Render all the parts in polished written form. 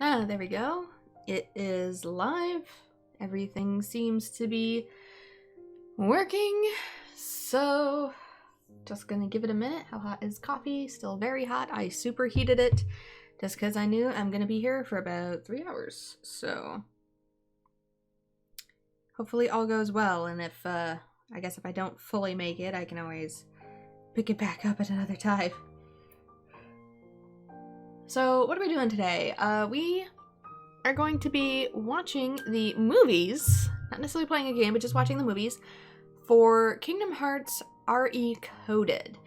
Ah, there we go. It is live. Everything seems to be working. So, just gonna give it a minute. How hot is coffee? Still very hot. I superheated it just because I knew I'm gonna be here for about 3 hours. So, hopefully all goes well. And if, I guess if I don't fully make it, I can always pick it back up at another time. So, what are we doing today? We are going to be watching the movies, not necessarily playing a game, but just watching the movies for Kingdom Hearts RE Coded.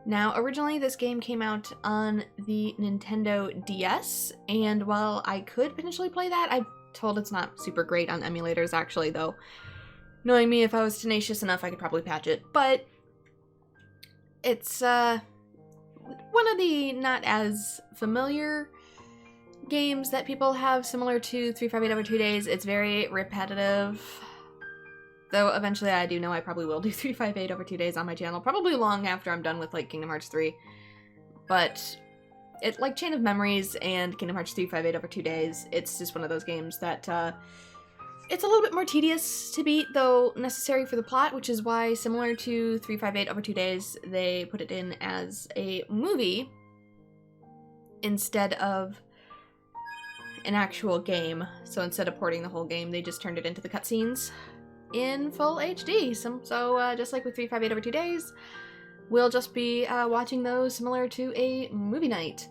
Now, originally this game came out on the Nintendo DS, and while I could potentially play that, I'm told it's not super great on emulators actually, though. Knowing me, if I was tenacious enough, I could probably patch it, but it's one of the not as familiar games that people have, similar to 358 over 2 days. It's very repetitive, though eventually I do know I probably will do 358 over 2 days on my channel, probably long after I'm done with like Kingdom Hearts 3. But it, like Chain of Memories and Kingdom Hearts 358 over 2 days, it's just one of those games that it's a little bit more tedious to beat, though necessary for the plot, which is why, similar to 358 over 2 days, they put it in as a movie instead of an actual game. So instead of porting the whole game, they just turned it into the cutscenes in full HD. So just like with 358 over 2 days, we'll just be watching those similar to a movie night.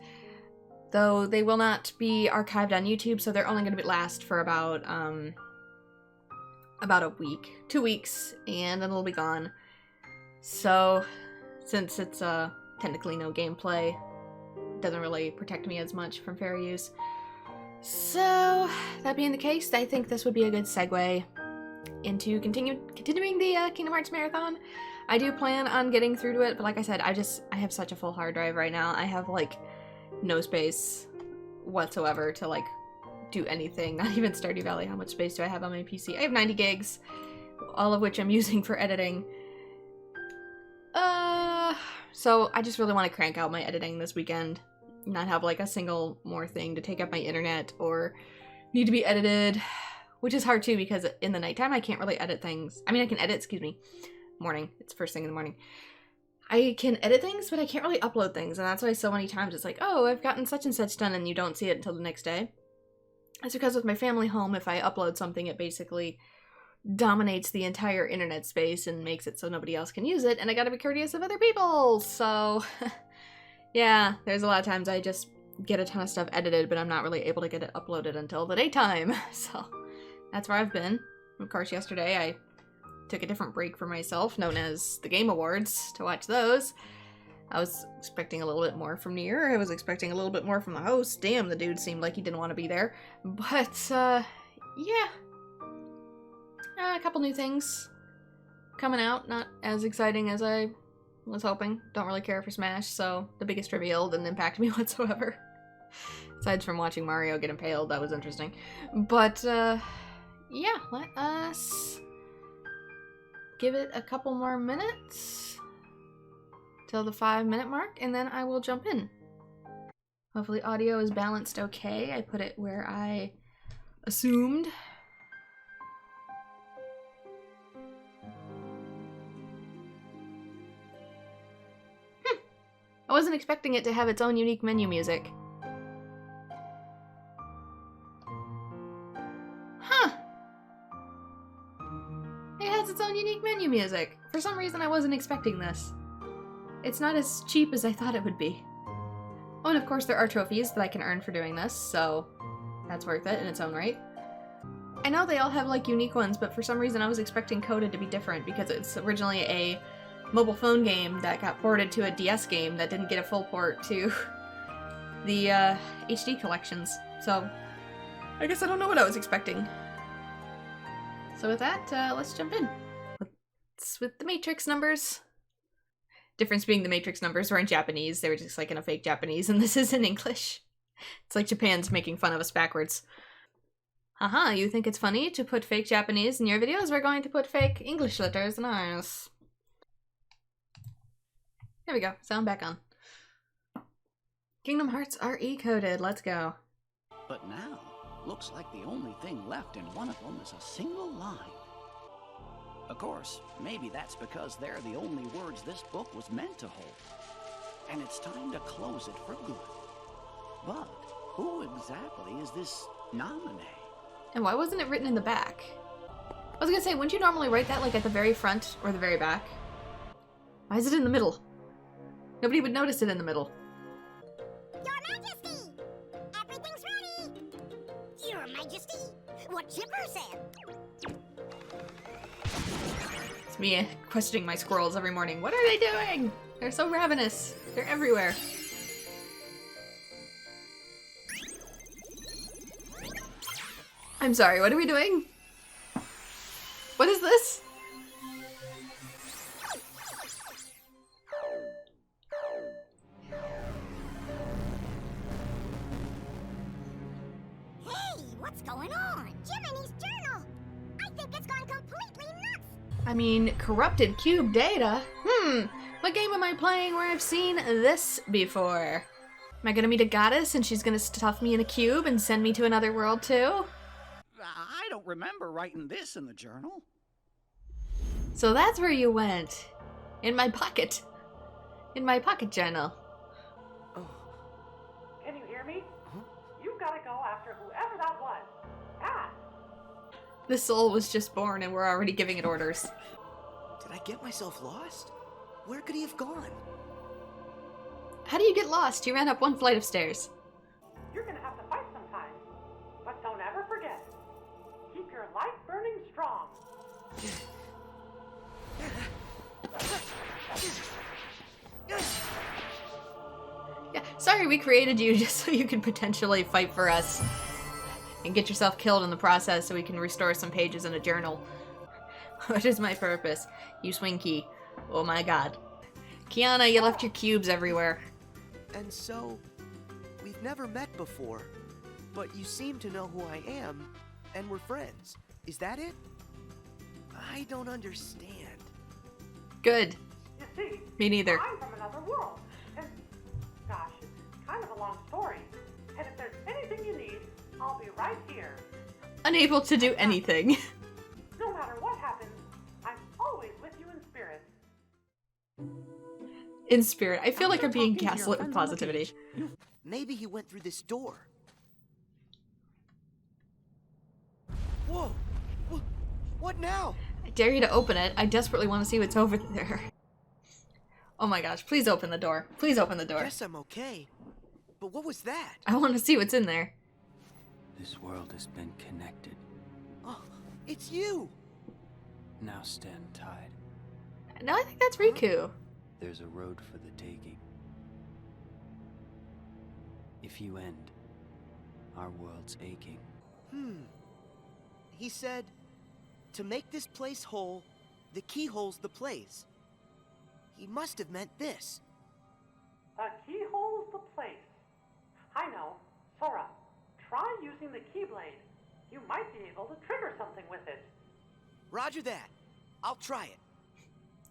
Though they will not be archived on YouTube, so they're only going to last for about a week, 2 weeks, and then it'll be gone. So since it's technically no gameplay, it doesn't really protect me as much from fair use. So, that being the case, I think this would be a good segue into continuing the Kingdom Hearts marathon. I do plan on getting through to it, but like I said, I have such a full hard drive right now. I have like no space whatsoever to like do anything, not even Stardew Valley. How much space do I have on my PC? I have 90 gigs, all of which I'm using for editing. So I just really want to crank out my editing this weekend. Not have like a single more thing to take up my internet or need to be edited, which is hard too because in the nighttime I can't really edit things. I mean, I can edit, morning. It's first thing in the morning. I can edit things, but I can't really upload things, and that's why so many times it's like, oh, I've gotten such and such done, and you don't see it until the next day. That's because with my family home, if I upload something, it basically dominates the entire internet space and makes it so nobody else can use it, and I gotta be courteous of other people, so yeah, there's a lot of times I just get a ton of stuff edited, but I'm not really able to get it uploaded until the daytime, so that's where I've been. Of course, yesterday I took a different break for myself, known as the Game Awards, to watch those. I was expecting a little bit more from Nier. I was expecting a little bit more from the host. Damn, the dude seemed like he didn't want to be there. But, yeah. A couple new things coming out. Not as exciting as I was hoping. Don't really care for Smash, so the biggest reveal didn't impact me whatsoever. Aside from watching Mario get impaled, that was interesting. But, yeah, let us give it a couple more minutes till the 5-minute mark, and then I will jump in. Hopefully audio is balanced okay. I put it where I assumed. I wasn't expecting it to have its own unique menu music. Huh. It has its own unique menu music. For some reason I wasn't expecting this. It's not as cheap as I thought it would be. Oh, and of course there are trophies that I can earn for doing this, so that's worth it in its own right. I know they all have like unique ones, but for some reason I was expecting Coded to be different because it's originally a mobile phone game that got ported to a DS game that didn't get a full port to the HD collections. So I guess I don't know what I was expecting. So with that, let's jump in. With the Matrix numbers. Difference being the Matrix numbers were in Japanese. They were just like in a fake Japanese, and this is in English. It's like Japan's making fun of us backwards. Haha, you think it's funny to put fake Japanese in your videos? We're going to put fake English letters in ours. There we go. Sound back on. Kingdom Hearts RE Coded. Let's go. But now, looks like the only thing left in one of them is a single line. Of course, maybe that's because they're the only words this book was meant to hold. And it's time to close it for good. But who exactly is this nominee? And why wasn't it written in the back? I was gonna say, wouldn't you normally write that like at the very front or the very back? Why is it in the middle? Nobody would notice it in the middle. Your Majesty! Everything's ready! Your Majesty! What Chipper said! It's me questioning my squirrels every morning. What are they doing? They're so ravenous. They're everywhere. I'm sorry, what are we doing? What is this? Hey, what's going on? Jiminy's journal! I think it's gone completely nuts! I mean, corrupted cube data? What game am I playing where I've seen this before? Am I gonna meet a goddess and she's gonna stuff me in a cube and send me to another world too? I don't remember writing this in the journal. So that's where you went. In my pocket. In my pocket journal. Can you hear me? You've got to go after whoever that was. Fast! The soul was just born and we're already giving it orders. Did I get myself lost? Where could he have gone? How do you get lost? You ran up one flight of stairs. You're going to have to fight sometime. But don't ever forget. Keep your light burning strong. Yeah, sorry we created you just so you could potentially fight for us. And get yourself killed in the process so we can restore some pages in a journal. What is my purpose? You swing key. Oh my god. Kiana, you left your cubes everywhere. And so, we've never met before, but you seem to know who I am, and we're friends. Is that it? I don't understand. Good. You see, Me neither. I'm from another world. And, gosh, it's kind of a long story. And if there's anything you need, I'll be right here. Unable to do anything. No matter what happens, I'm always with you in spirit. In spirit. I feel like I'm being gaslit with positivity. Maybe he went through this door. Whoa! What now? I dare you to open it. I desperately want to see what's over there. Oh my gosh, please open the door. Please open the door. Guess I'm okay. But what was that? I want to see what's in there. This world has been connected. Oh, it's you! Now stand tied. No, I think that's Riku. There's a road for the taking. If you end, our world's aching. He said, to make this place whole, the key holds the place. He must have meant this. A keyhole's the place. I know. Sora, try using the keyblade. You might be able to trigger something with it. Roger that. I'll try it.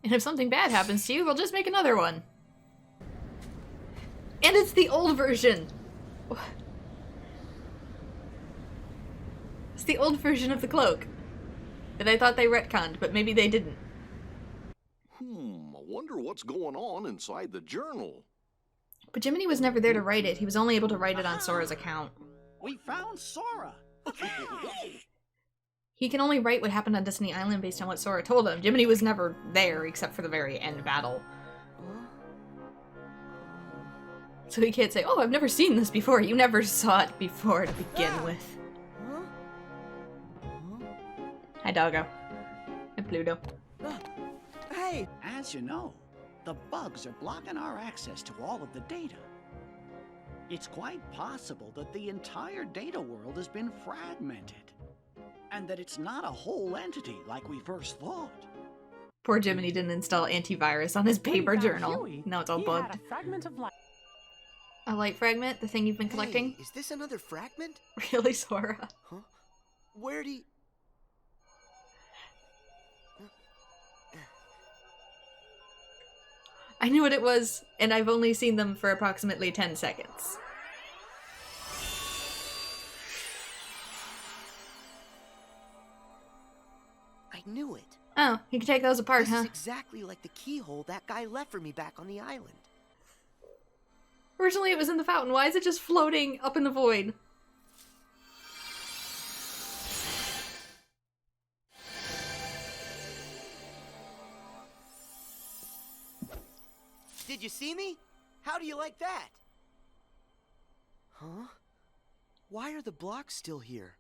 And if something bad happens to you, we'll just make another one. And it's the old version. It's the old version of the cloak. That I thought they retconned, but maybe they didn't. I wonder what's going on inside the journal. But Jiminy was never there to write it. He was only able to write it on Sora's account. We found Sora. He can only write what happened on Destiny Island based on what Sora told him. Jiminy was never there except for the very end battle. So he can't say, oh, I've never seen this before. You never saw it before to begin with. Hi, Doggo. And Pluto. Hey! As you know, the bugs are blocking our access to all of the data. It's quite possible that the entire data world has been fragmented. And that it's not a whole entity like we first thought. Poor Jiminy didn't install antivirus on his paper journal. Now it's all bugged. A light fragment? The thing you've been collecting? Hey, is this another fragment? Really, Sora? Huh? Where'd he... I knew what it was, and I've only seen them for approximately 10 seconds. I knew it. Oh, you can take those apart, This huh? is exactly like the keyhole that guy left for me back on the island. Originally it was in the fountain. Why is it just floating up in the void? Did you see me? How do you like that? Huh? Why are the blocks still here?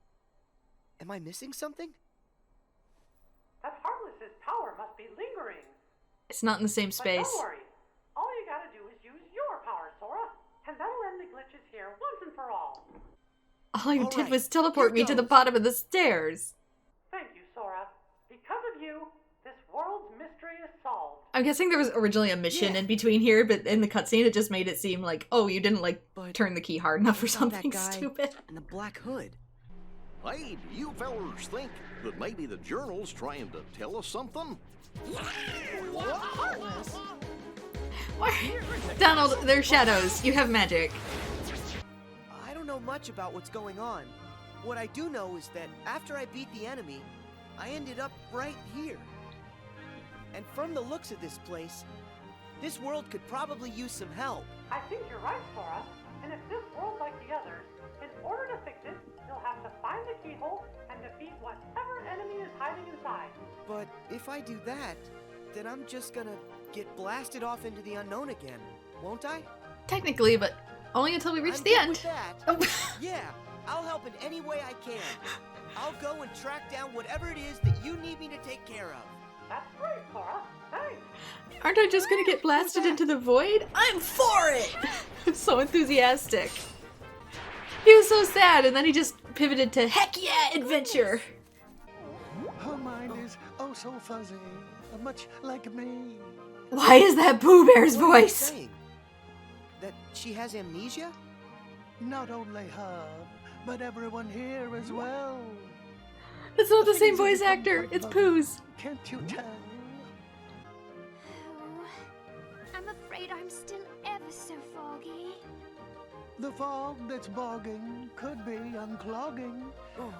Am I missing something? That Heartless's power must be lingering. It's not in the same But space. don't worry. All you gotta do is use your power, Sora, and that'll end the glitches here once and for all. All you All did right, was teleport here me to the goes. bottom of the stairs. Thank you, Sora. Because of you, this world's mystery is solved. I'm guessing there was originally a mission Yeah. in between here, but in the cutscene it just made it seem like, oh, you didn't, like, But turn the key hard enough or what about that something guy stupid. and the black hood. Hey, do you fellers think that maybe the journal's trying to tell us something? Why? Donald, they're shadows. You have magic. I don't know much about what's going on. What I do know is that after I beat the enemy, I ended up right here. And from the looks of this place, this world could probably use some help. I think you're right, Sora. And if this world's like the others, in order to fix it, you'll have to find the keyhole and defeat whatever enemy is hiding inside. But if I do that, then I'm just gonna get blasted off into the unknown again, won't I? Technically, but only until we reach I'm the good end. with that. Oh. Yeah, I'll help in any way I can. I'll go and track down whatever it is that you need me to take care of. That's great, Sora. Thanks. Aren't I just gonna get blasted into the void? I'm for it! I'm so enthusiastic. He was so sad, and then he just pivoted to heck yeah, adventure! Her mind is oh so fuzzy, much like me. Why is that Pooh Bear's What are you voice? saying? That she has amnesia? Not only her, but everyone here as well. It's not the same Things have voice become actor, quite it's lovely. Pooh's. Can't you tell? I'm afraid I'm still ever so foggy. The fog that's bogging could be unclogging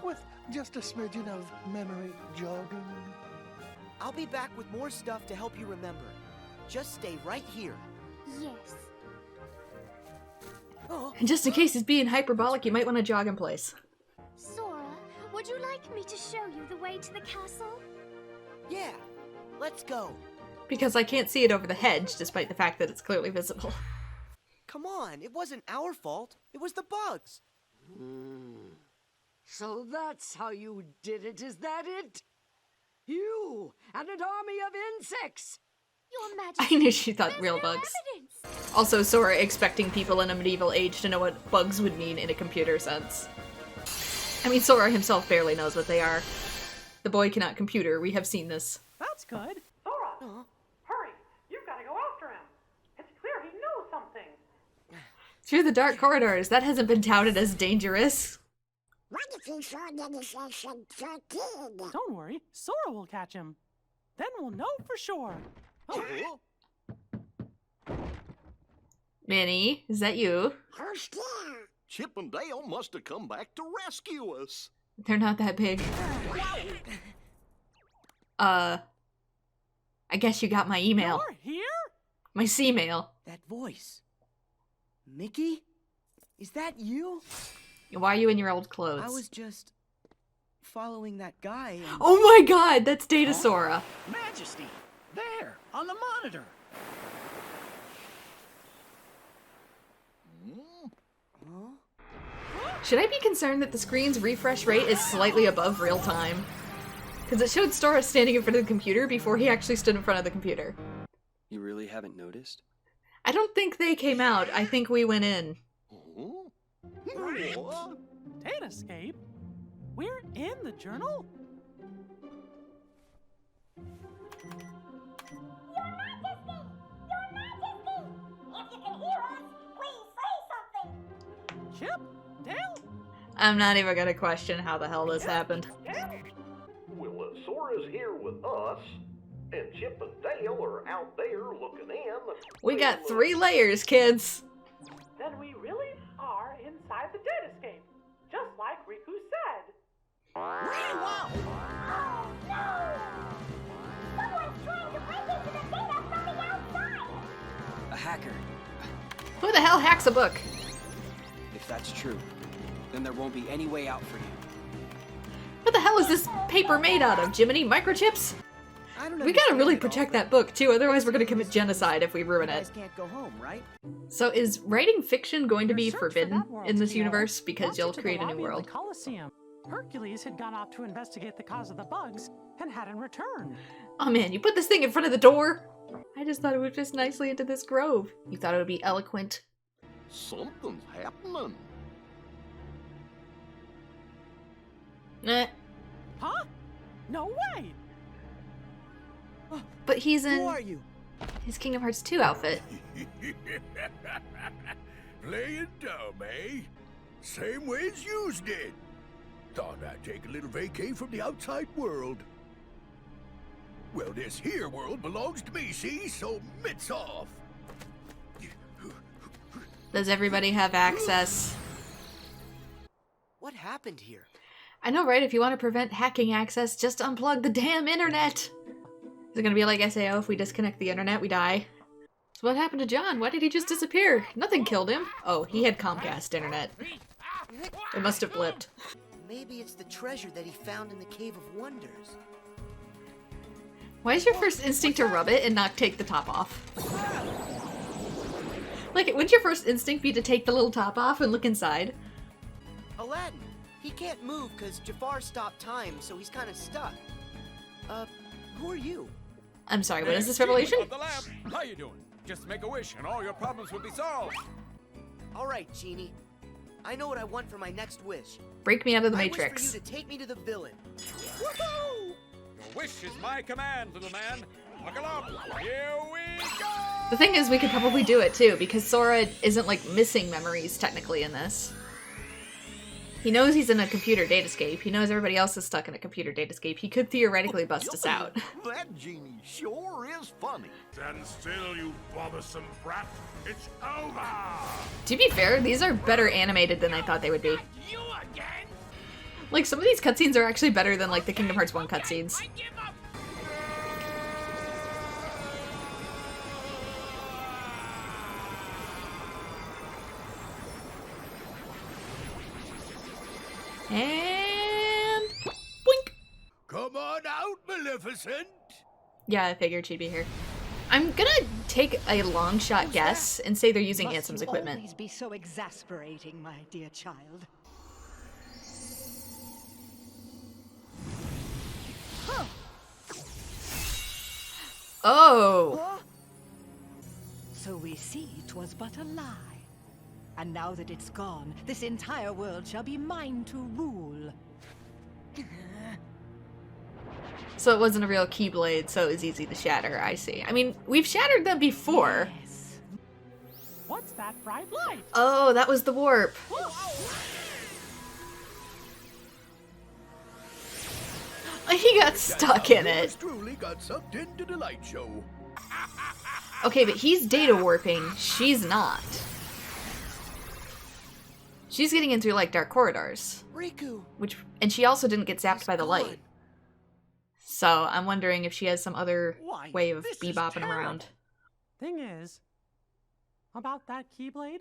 with just a smidgen of memory jogging. I'll be back with more stuff to help you remember. Just stay right here. Yes. Oh, And just in case he's being hyperbolic, you might want to jog in place. Sora, would you like me to show you the way to the castle? yeah. Let's go. Because I can't see it over the hedge, despite the fact that it's clearly visible. Come on, it wasn't our fault. It was the bugs. So that's how you did it, is that it? You and an army of insects! Your Majesty. I knew she thought there's real no bugs. evidence. Also, Sora expecting people in a medieval age to know what bugs would mean in a computer sense. I mean, Sora himself barely knows what they are. The boy cannot computer, we have seen this. That's good. Sora, hurry. You've got to go after him. It's clear he knows something. Through the dark corridors, that hasn't been touted as dangerous. What if you saw Nemesis kid? Don't worry. Sora will catch him. Then we'll know for sure. Oh, Minnie, is that you? Who's there? Chip and Dale must have come back to rescue us. They're not that big. I guess you got my email. You're here? My C-mail. That voice. Mickey? Is that you? Why are you in your old clothes? I was just following that guy and... Oh my god, that's Data Sora. Majesty, there, on the monitor. Should I be concerned that the screen's refresh rate is slightly above real time? Because it showed Sora standing in front of the computer before he actually stood in front of the computer. You really haven't noticed? I don't think they came out. I think we went in. What? Datascape? We're in the journal? Your Majesty! Your Majesty! If you can hear us, please say something! Chip? Dale? I'm not even gonna question how the hell this happened. Well, Sora's here with us, and Chip and Dale are out there looking in. We got 3 layers, kids. Then we really are inside the datascape, just like Riku said. Oh no! hacker. Who the hell hacks a book? If that's true, then there won't be any way out for you. What the hell is this paper made out of, Jiminy? Microchips? I don't We gotta understand really it all, protect but that book, too, otherwise we're gonna commit genocide if we you ruin guys it. can't go home, right? So is writing fiction going to be Your search for forbidden that world, in this Theo, universe because brought you'll you to the create a new lobby of world? The Colosseum. Hercules had gone off to investigate the cause of the bugs and hadn't returned. Oh man, you put this thing in front of the door? I just thought it would fit nicely into this grove. You thought it would be eloquent. Something's happening. Eh. Huh? No way! But he's Who in are you? his Kingdom Hearts 2 outfit. Playing dumb, eh? Same way as yous did. Thought I'd take a little vacay from the outside world. Well, this here world belongs to me, see? So mitts off. Does everybody have access? What happened here? I know, right? If you want to prevent hacking access, just unplug the damn internet! Is it gonna be like SAO, if we disconnect the internet, we die? So what happened to John? Why did he just disappear? Nothing killed him. Oh, he had Comcast internet. It must have blipped. Maybe it's the treasure that he found in the Cave of Wonders. Why is your first instinct to rub it and not take the top off? Like, wouldn't your first instinct be to take the little top off and look inside? Aladdin, he can't move because Jafar stopped time, so he's kind of stuck. Who are you? I'm sorry, what is this revelation? Of the lamp. How you doing? Just make a wish and all your problems will be solved. All right, Genie. I know what I want for my next wish. Break me out of the I Matrix. wish for you to take me to the villain. Woohoo! Your wish is my command, little man. Buckle up. Here we go! The thing is, we could probably do it too, because Sora isn't like missing memories technically in this. He knows he's in a computer datascape. He knows everybody else is stuck in a computer datascape. He could theoretically bust us out. That genie sure is funny. Stand still, you bothersome brat. It's over. To be fair, these are better animated than I thought they would be. You again? Like, some of these cutscenes are actually better than like the Kingdom Hearts 1 cutscenes. And boink. Come on out, Maleficent. Yeah, I figured she'd be here. I'm gonna take a long shot guess and say they're using Must Ansem's you equipment. always be so exasperating, my dear child? Oh! So we see 'twas but a lie. And now that it's gone, this entire world shall be mine to rule. So it wasn't a real Keyblade, so it was easy to shatter, I see. I mean, we've shattered them before. Yes. What's that bright light? Oh, that was the warp. He got stuck in it. Truly got sucked into the light show. Okay, but he's data warping. She's not. She's getting in through, like, dark corridors. Riku. And she also didn't get zapped by the light. gone. So I'm wondering if she has some other Why, way of this is bebopping terrible. around. Thing is, about that Keyblade,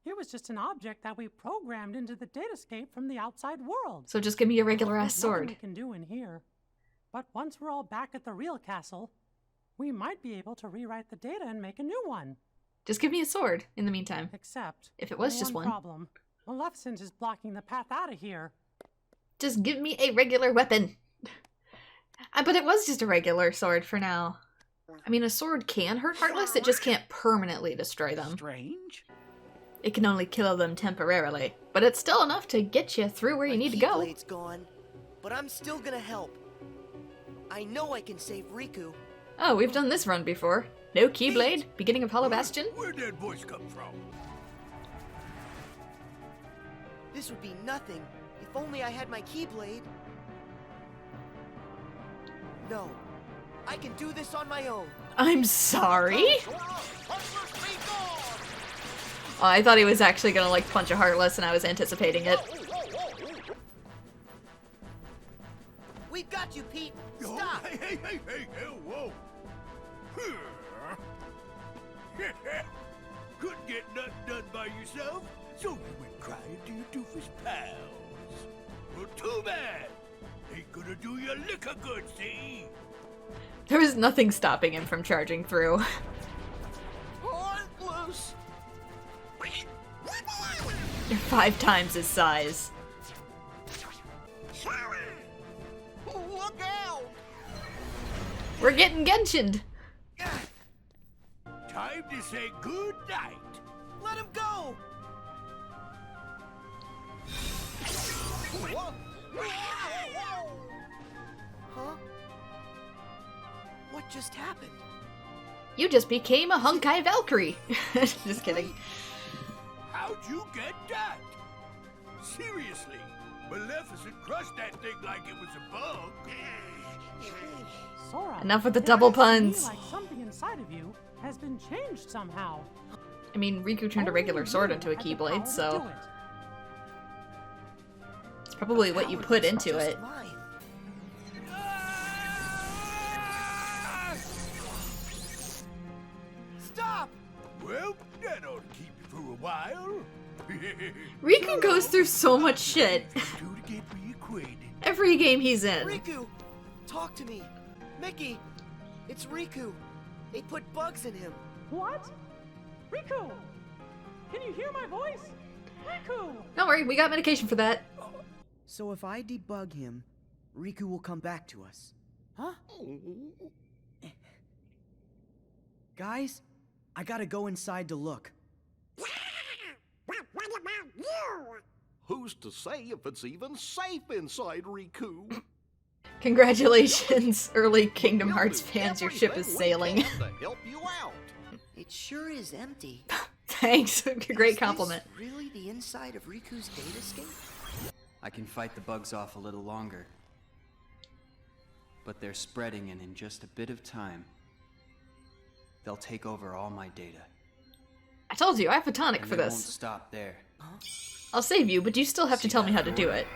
it was just an object that we programmed into the datascape from the outside world. So just give me a regular ass There's nothing sword. we can do in here. But once we're all back at the real castle, we might be able to rewrite the data and make a new one. Just give me a sword in the meantime. Except, If it was just one. problem. Maleficent is blocking the path out of here. Just give me a regular weapon. But it was just a regular sword for now. I mean, a sword can hurt Heartless, it just can't permanently destroy them. Strange. It can only kill them temporarily. But it's still enough to get you through where you need to go. Keyblade's gone, but I'm still gonna help. I know I can save Riku. Oh, we've done this run before. No Keyblade, beginning of Hollow Bastion. Where'd that voice come from? This would be nothing if only I had my Keyblade. No, I can do this on my own. I'm sorry? Oh, I thought he was actually gonna, like, punch a Heartless, and I was anticipating it. We've got you, Pete. Oh, Stop. hey, whoa. Couldn't get nothing done by yourself, so you went crying to your doofus pals. Well, too bad. Ain't gonna do you a lick of good, see? There was nothing stopping him from charging through. Heartless! You're 5 times his size. Look out! We're getting Genshin'd. Time to say good night. Let him go! Huh? What just happened? You just became a Honkai Valkyrie. Just kidding. How'd you get that? Seriously, Maleficent crushed that thing like it was a bug. Sora, Enough with the it double looks to me puns. like something inside of you has been changed somehow. I mean, Riku turned a regular Only sword you into a have the power Keyblade, to so do it. it's probably what you Power put that's into just it. mine. Stop! Well, that ought to keep you for a while. Riku goes through so much shit You two to get reacquainted. every game he's in. Riku! Talk to me! Mickey! It's Riku! They put bugs in him! What? Riku! Can you hear my voice? Riku! Don't worry, we got medication for that. So if I debug him, Riku will come back to us. Huh? Guys, I gotta go inside to look. What about you? Who's to say if it's even safe inside Riku? Congratulations, early Kingdom Hearts We'll do fans, your ship is everything we sailing. can to help you out. It sure is empty. Thanks, great Is compliment. this really the inside of Riku's datascape? I can fight the bugs off a little longer. But they're spreading, and in just a bit of time, they'll take over all my data. I told you, I have a tonic And for they won't this. stop there. I'll save you, but you still have to See tell me that how to do door? it.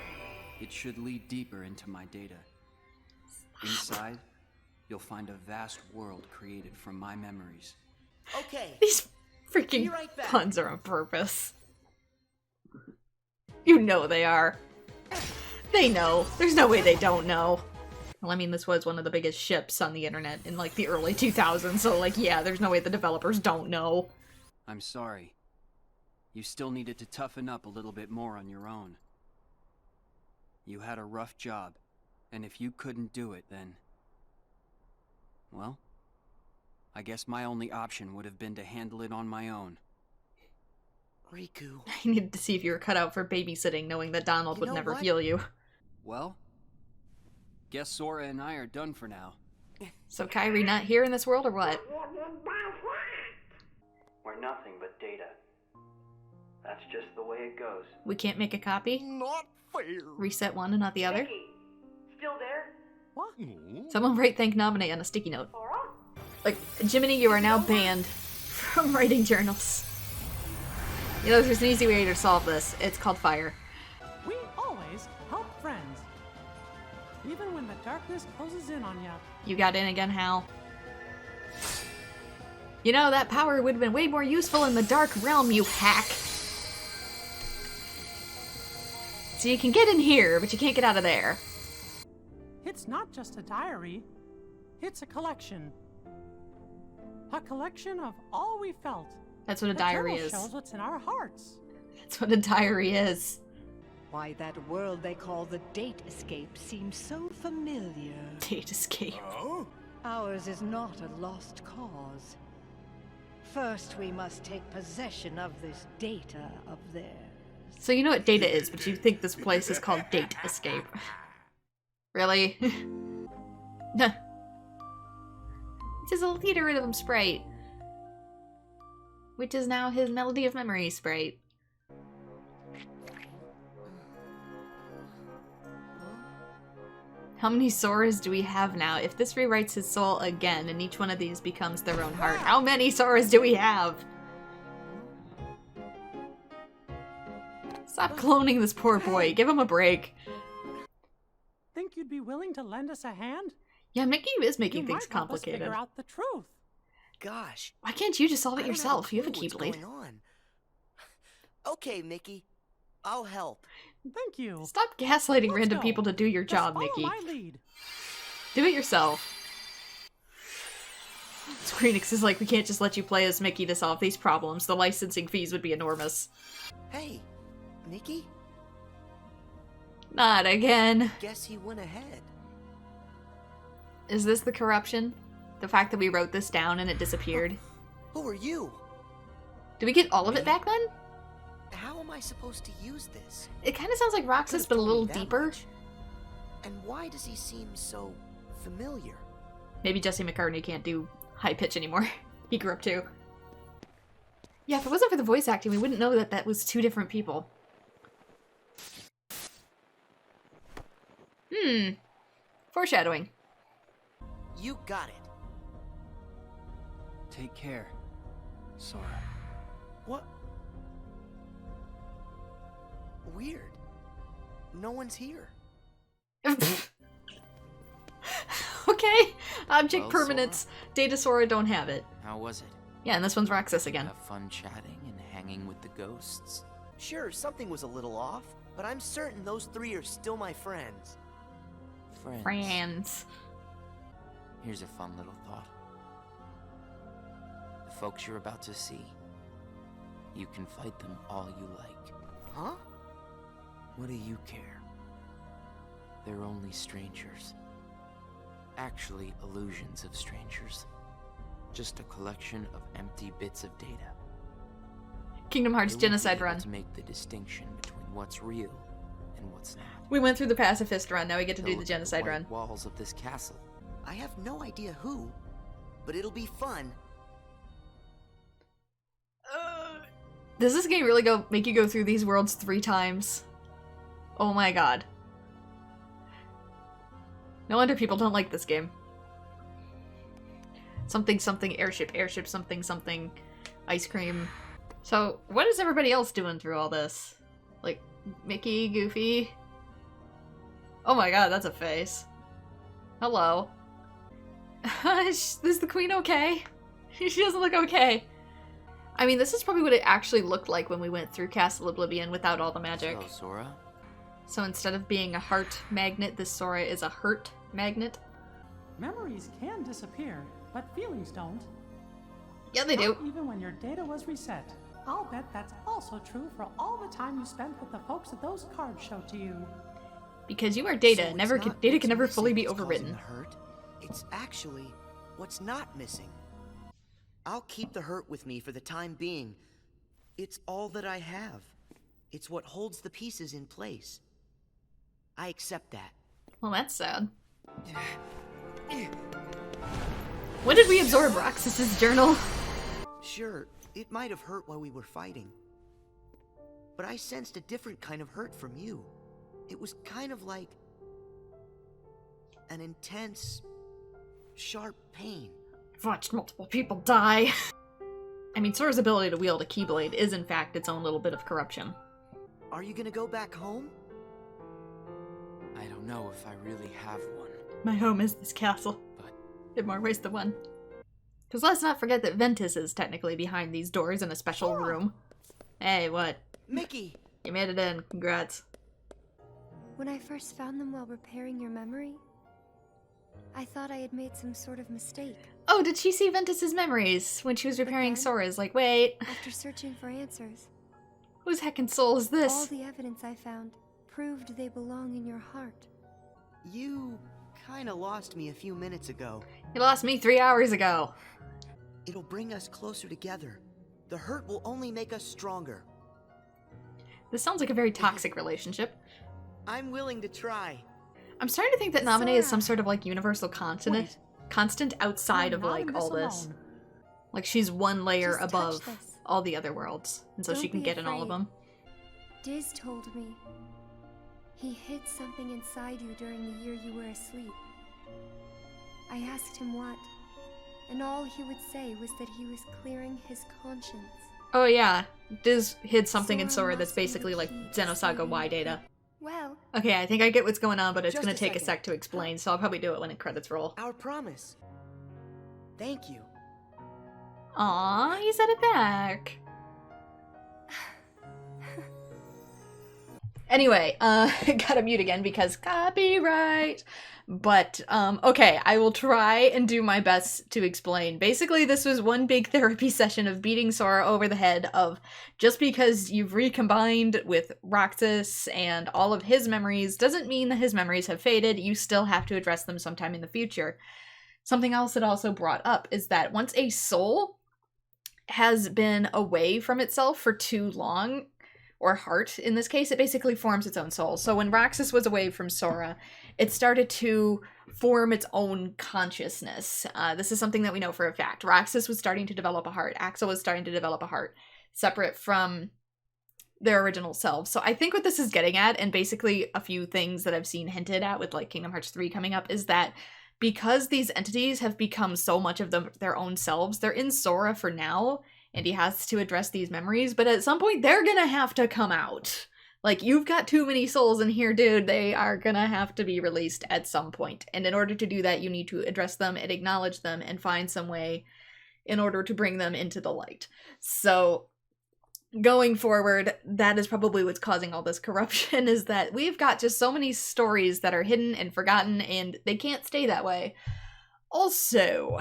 It should lead deeper into my data. Inside, you'll find a vast world created from my memories. Okay. These freaking Be right back. puns are on purpose. You know they are. They know. There's no way they don't know. Well, I mean, this was one of the biggest ships on the internet in, like, the early 2000s, so, like, yeah, there's no way the developers don't know. I'm sorry. You still needed to toughen up a little bit more on your own. You had a rough job, and if you couldn't do it, then... well, I guess my only option would have been to handle it on my own. Riku. I needed to see if you were cut out for babysitting, knowing that Donald You would know never what? heal you. Well, guess Sora and I are done for now. So Kairi not here in this world, or what? We're nothing but data. That's just the way it goes. We can't make a copy? Not fair. Reset one and not the other? Mickey, still there? What? Someone write thank nominate on a sticky note. Sora? Like, Jiminy, you are now banned from writing journals. You know, there's an easy way to solve this. It's called fire. We always help friends. Even when the darkness closes in on ya. You got in again, Hal. You know, that power would have been way more useful in the dark realm, you hack. So you can get in here, but you can't get out of there. It's not just a diary. It's a collection. A collection of all we felt. That's what a The diary journal is. shows what's in our hearts. That's what a diary is. Why, that world they call the Date Escape seems so familiar. Date escape. Oh? Ours is not a lost cause. First, we must take possession of this data of theirs. So you know what data is, but you think this place is called Date Escape. Really? It is a leader rhythm sprite. Which is now his Melody of Memory sprite. How many Soras do we have now? If this rewrites his soul again and each one of these becomes their own heart, how many Soras do we have? Stop cloning this poor boy. Give him a break. Think you'd be willing to lend us a hand? Yeah, Mickey is making You things might help us complicated. figure out the truth. gosh. Why can't you just solve it I don't yourself? You have a clue what's Keyblade. going on. Okay, Mickey. I'll help. Thank you. Stop gaslighting Let's random go. people to do your Just job, follow Mickey. my lead. Do it yourself. Square Enix is like, we can't just let you play as Mickey to solve these problems. The licensing fees would be enormous. Hey, Mickey? Not again. Guess he went ahead. Is this the corruption? The fact that we wrote this down and it disappeared? Who are you? Did we get all of it back then? How am I supposed to use this? It kind of sounds like Roxas, but a little deeper. And why does he seem so familiar? Maybe Jesse McCartney can't do high pitch anymore. He grew up too. Yeah, if it wasn't for the voice acting, we wouldn't know that that was two different people. Foreshadowing. You got it. Take care, Sora. What? Weird. No one's here. Okay. Object Well, permanence. Data Sora don't have it. How was it? Yeah, and this one's Roxas again. Have fun chatting and hanging with the ghosts? Sure, something was a little off, but I'm certain those three are still my friends. Friends. Here's a fun little thought. The folks you're about to see, you can fight them all you like. Huh? What do you care? They're only strangers. Actually, illusions of strangers. Just a collection of empty bits of data. Kingdom Hearts They won't Genocide be able run. to make the distinction between what's real and what's not. We went through the pacifist run, now we get to do They'll the look at genocide white run. walls of this castle. I have no idea who, but it'll be fun. Does this game really make you go through these worlds 3 times? Oh my god. No wonder people don't like this game. Something something airship, airship something something ice cream. So, what is everybody else doing through all this? Like, Mickey, Goofy? Oh my god, that's a face. Hello. Is the queen okay? She doesn't look okay. I mean, this is probably what it actually looked like when we went through Castle Oblivion without all the magic. Hello, Sora. So instead of being a heart magnet, this Sora is a hurt magnet. Memories can disappear, but feelings don't. Yeah, they do. Not even when your data was reset. I'll bet that's also true for all the time you spent with the folks that those cards showed to you. Because you are Data, So never it's not Data what's can never missing fully be that's causing overwritten. the hurt. It's actually what's not missing. I'll keep the hurt with me for the time being. It's all that I have. It's what holds the pieces in place. I accept that. Well, that's sad. When did we absorb Roxas's journal? Sure, it might have hurt while we were fighting. But I sensed a different kind of hurt from you. It was kind of like an intense, sharp pain. I've watched multiple people die. I mean, Sora's ability to wield a Keyblade is in fact its own little bit of corruption. Are you gonna go back home? I don't know if I really have one. My home is this castle. In more ways than one. Because let's not forget that Ventus is technically behind these doors in a special room. Hey, what? Mickey! You made it in. Congrats. When I first found them while repairing your memory, I thought I had made some sort of mistake. Oh, did she see Ventus's memories when she was repairing Sora's? Like, wait. After searching for answers, Whose heckin' soul is this? all the evidence I found proved they belong in your heart. You kinda lost me a few minutes ago. You lost me 3 hours ago. It'll bring us closer together. The hurt will only make us stronger. This sounds like a very toxic relationship. I'm willing to try. I'm starting to think that Naminé is some sort of like universal constant outside of like all this. Like she's one layer Just above touch this. all the other worlds, and so she Don't can be get in all of afraid. them. Diz told me he hid something inside you during the year you were asleep. I asked him what, and all he would say was that he was clearing his conscience. Oh yeah, Diz hid something in Sora Sora that's must be the basically like key to Xenosaga saving Y you. data. Well, Okay, I think I get what's going on, but it's Just gonna a take a second. sec to explain, so I'll probably do it when the credits roll. Our promise. Thank you. Aw, he said it back. Anyway, gotta mute again because copyright. But, okay, I will try and do my best to explain. Basically, this was one big therapy session of beating Sora over the head of just because you've recombined with Roxas and all of his memories doesn't mean that his memories have faded. You still have to address them sometime in the future. Something else it also brought up is that once a soul has been away from itself for too long, or heart in this case, it basically forms its own soul. So when Roxas was away from Sora, it started to form its own consciousness. This is something that we know for a fact. Roxas was starting to develop a heart. Axel was starting to develop a heart, separate from their original selves. So I think what this is getting at, and basically a few things that I've seen hinted at with like Kingdom Hearts 3 coming up, is that because these entities have become so much of their own selves, they're in Sora for now, and he has to address these memories, but at some point they're gonna have to come out. Like, you've got too many souls in here, dude. They are gonna have to be released at some point. And in order to do that, you need to address them and acknowledge them and find some way in order to bring them into the light. So, going forward, that is probably what's causing all this corruption, is that we've got just so many stories that are hidden and forgotten, and they can't stay that way. Also,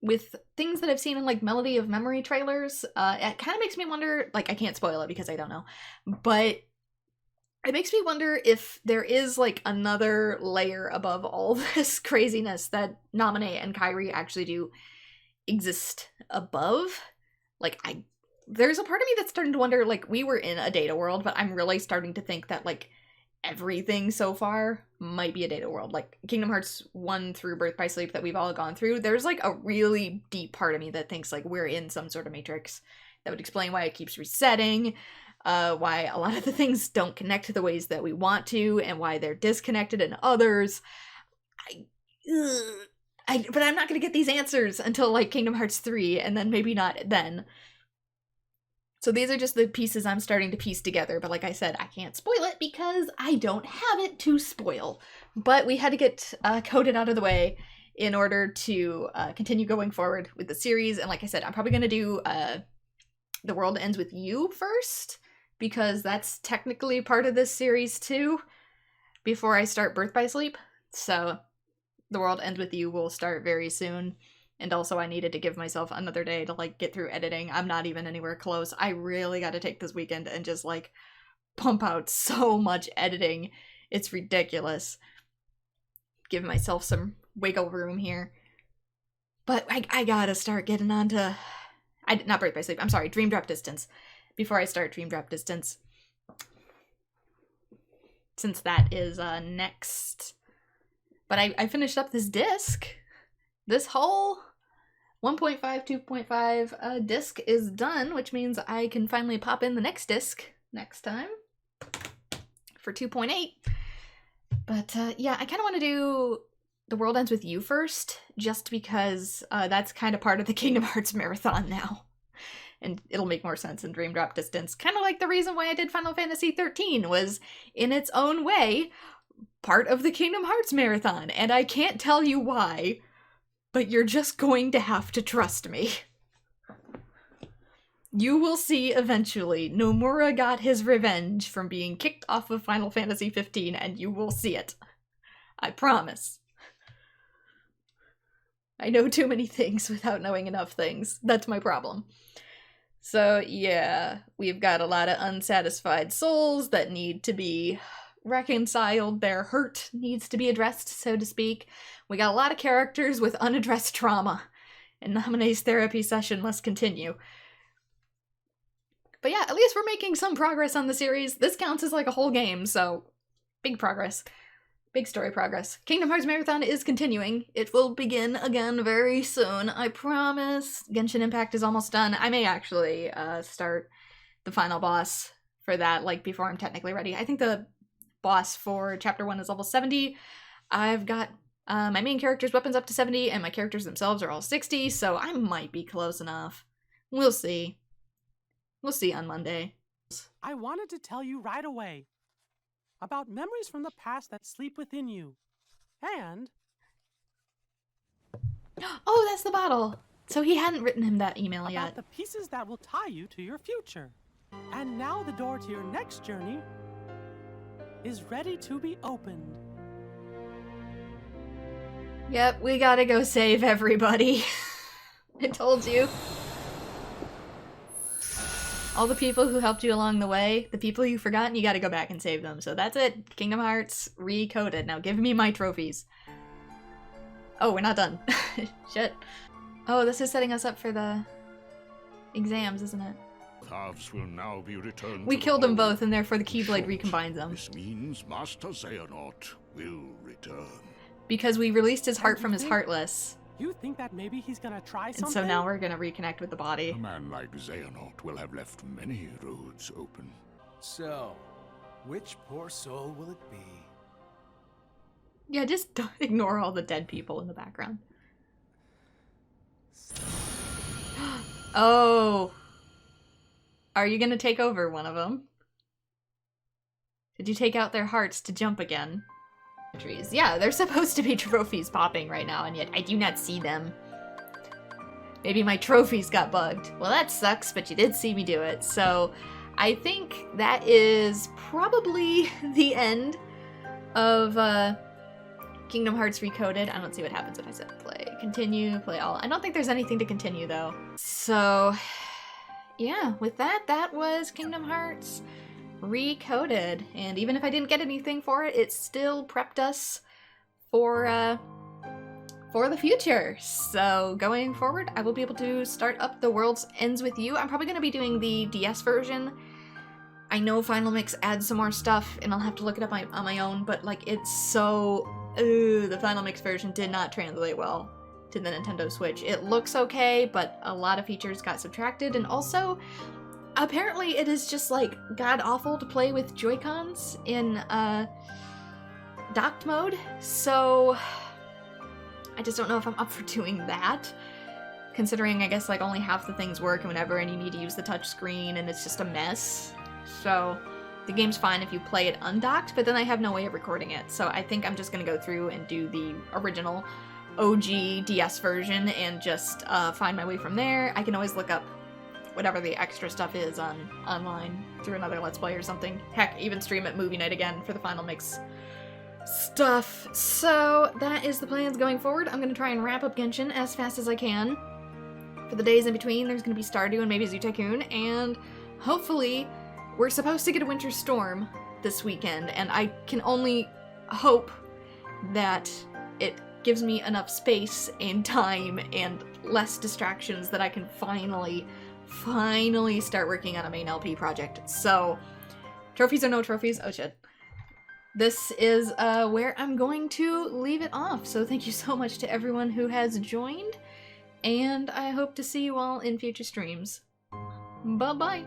with things that I've seen in, like, Melody of Memory trailers, it kind of makes me wonder, like, I can't spoil it because I don't know, but it makes me wonder if there is, like, another layer above all this craziness that Naminé and Kairi actually do exist above. Like, there's a part of me that's starting to wonder, like, we were in a data world, but I'm really starting to think that, like, everything so far might be a data world. Like, Kingdom Hearts 1 through Birth by Sleep that we've all gone through, there's, like, a really deep part of me that thinks, like, we're in some sort of matrix. That would explain why it keeps resetting, why a lot of the things don't connect to the ways that we want to, and why they're disconnected in others. But I'm not gonna get these answers until, like, Kingdom Hearts 3, and then maybe not then. So these are just the pieces I'm starting to piece together, but like I said, I can't spoil it because I don't have it to spoil. But we had to get coded out of the way in order to continue going forward with the series, and like I said, I'm probably going to do The World Ends With You first, because that's technically part of this series too, before I start Birth by Sleep. So The World Ends With You will start very soon. And also I needed to give myself another day to, like, get through editing. I'm not even anywhere close. I really got to take this weekend and just, like, pump out so much editing. It's ridiculous. Give myself some wiggle room here. But I gotta start getting on to... not Birth by Sleep. I'm sorry, Dream Drop Distance. Before I start Dream Drop Distance. Since that is next. But I finished up this disc. This whole 1.5, 2.5 disc is done, which means I can finally pop in the next disc next time for 2.8. But yeah, I kind of want to do The World Ends With You first, just because that's kind of part of the Kingdom Hearts marathon now. And it'll make more sense in Dream Drop Distance. Kind of like the reason why I did Final Fantasy 13 was, in its own way, part of the Kingdom Hearts marathon. And I can't tell you why, but you're just going to have to trust me. You will see eventually. Nomura got his revenge from being kicked off of Final Fantasy 15, and you will see it. I promise. I know too many things without knowing enough things. That's my problem. So yeah, we've got a lot of unsatisfied souls that need to be reconciled. Their hurt needs to be addressed, so to speak. We got a lot of characters with unaddressed trauma, and Naminé's therapy session must continue. But yeah, at least we're making some progress on the series. This counts as like a whole game, so big progress. Big story progress. Kingdom Hearts Marathon is continuing. It will begin again very soon, I promise. Genshin Impact is almost done. I may actually start the final boss for that, like, before I'm technically ready. I think the boss for Chapter 1 is level 70. I've got my main character's weapons up to 70, and my characters themselves are all 60, so I might be close enough. We'll see. We'll see on Monday. I wanted to tell you right away about memories from the past that sleep within you. And... oh, that's the bottle! So he hadn't written him that email about yet. the pieces that will tie you to your future. And now the door to your next journey is ready to be opened. Yep, we gotta go save everybody. I told you. All the people who helped you along the way, the people you've forgotten, you gotta go back and save them. So that's it. Kingdom Hearts Recoded. Now give me my trophies. Oh, we're not done. Shit. Oh, this is setting us up for the exams, isn't it? Halves will now be returned. We to the killed them whole. both, and therefore the In Keyblade short, recombines them. This means Master Xehanort will return. Because we released his heart And from you his think- Heartless. You think that maybe he's gonna try something? And so now we're gonna reconnect with the body. A man like Xehanort will have left many roads open. So, which poor soul will it be? Yeah, just don't ignore all the dead people in the background. Oh. Are you gonna take over one of them? Did you take out their hearts to jump again? Trees. Yeah, there's supposed to be trophies popping right now, and yet I do not see them. Maybe my trophies got bugged. Well, that sucks, but you did see me do it. So I think that is probably the end of Kingdom Hearts Recoded. I don't see what happens if I said play. Continue, play all. I don't think there's anything to continue, though. So yeah, with that, that was Kingdom Hearts Recoded, and even if I didn't get anything for it, it still prepped us for the future. So going forward, I will be able to start up The World's Ends With You. I'm probably going to be doing the DS version. I know Final Mix adds some more stuff, and I'll have to look it up on my own, but like it's so... the Final Mix version did not translate well to the Nintendo Switch. It looks okay, but a lot of features got subtracted, and also apparently it is just like god-awful to play with Joy-Cons in docked mode, so I just don't know if I'm up for doing that, considering I guess like only half the things work whenever and you need to use the touch screen and it's just a mess. So the game's fine if you play it undocked, but then I have no way of recording it, so I think I'm just gonna go through and do the original OG DS version and just find my way from there. I can always look up whatever the extra stuff is online through another Let's Play or something. Heck, even stream it movie night again for the Final Mix stuff. So that is the plans going forward. I'm gonna try and wrap up Genshin as fast as I can. For the days in between, there's gonna be Stardew and maybe Zoo Tycoon, and hopefully we're supposed to get a winter storm this weekend, and I can only hope that it gives me enough space and time and less distractions that I can finally start working on a main LP project. So, trophies or no trophies? Oh shit. This is where I'm going to leave it off. So thank you so much to everyone who has joined, and I hope to see you all in future streams. Bye-bye!